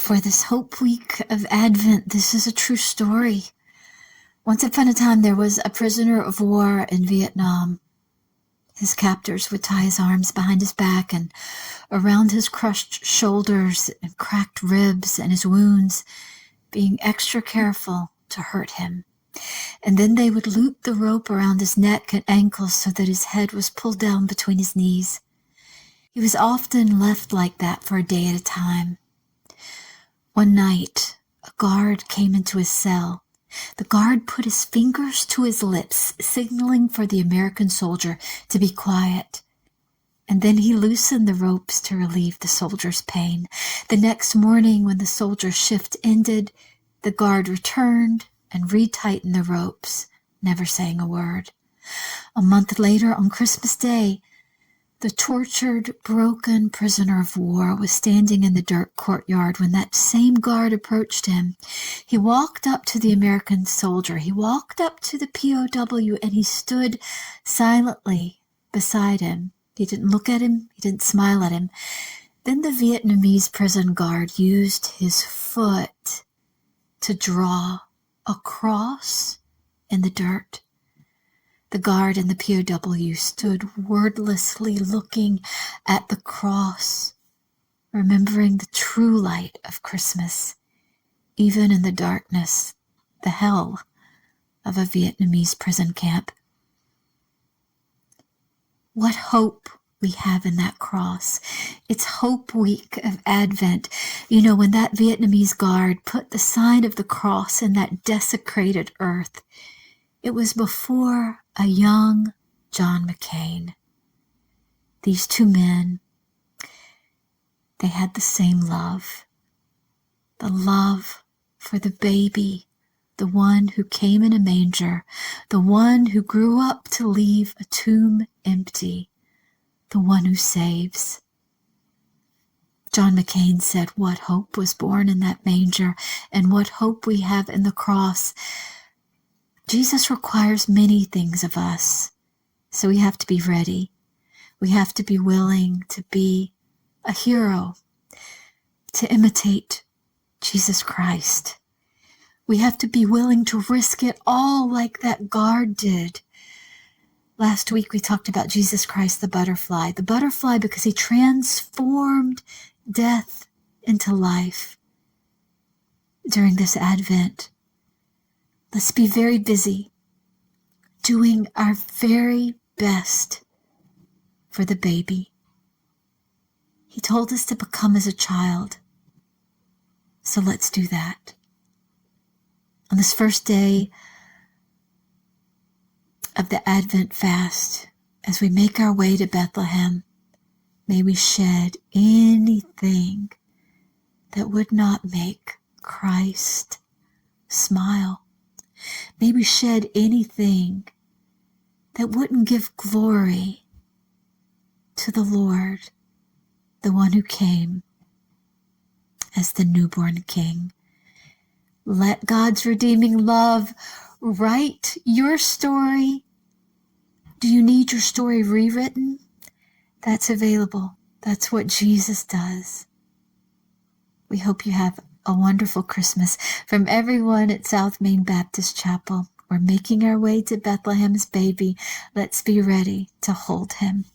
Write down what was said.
for this Hope Week of Advent. This is a true story. Once upon a time, there was a prisoner of war in Vietnam. His captors would tie his arms behind his back and around his crushed shoulders and cracked ribs and his wounds, being extra careful to hurt him. And then they would loop the rope around his neck and ankles so that his head was pulled down between his knees. He was often left like that for a day at a time. One night, a guard came into his cell. The guard put his fingers to his lips, signaling for the American soldier to be quiet. And then he loosened the ropes to relieve the soldier's pain. The next morning, when the soldier's shift ended, the guard returned and retightened the ropes, never saying a word. A month later, on Christmas Day, the tortured, broken prisoner of war was standing in the dirt courtyard when that same guard approached him. He walked up to the American soldier. He walked up to the POW, and he stood silently beside him. He didn't look at him. He didn't smile at him. Then the Vietnamese prison guard used his foot to draw a cross in the dirt. The guard and the POW stood wordlessly looking at the cross, remembering the true light of Christmas, even in the darkness, the hell of a Vietnamese prison camp. What hope we have in that cross. It's Hope Week of Advent. You know, when that Vietnamese guard put the sign of the cross in that desecrated earth, it was before a young John McCain. These two men, they had the same love. The love for the baby, the one who came in a manger, the one who grew up to leave a tomb empty, the one who saves. John McCain said, "What hope was born in that manger, and what hope we have in the cross." Jesus requires many things of us, so we have to be ready. We have to be willing to be a hero, to imitate Jesus Christ. We have to be willing to risk it all like that guard did. Last week we talked about Jesus Christ, the butterfly because he transformed death into life. During this Advent, let's be very busy doing our very best for the baby. He told us to become as a child, so let's do that. On this first day of the Advent fast, as we make our way to Bethlehem, may we shed anything that would not make Christ smile. May we shed anything that wouldn't give glory to the Lord, the one who came as the newborn King. Let God's redeeming love write your story. Do you need your story rewritten? That's available. That's what Jesus does. We hope you have a wonderful Christmas. From everyone at South Main Baptist Chapel, we're making our way to Bethlehem's baby. Let's be ready to hold him.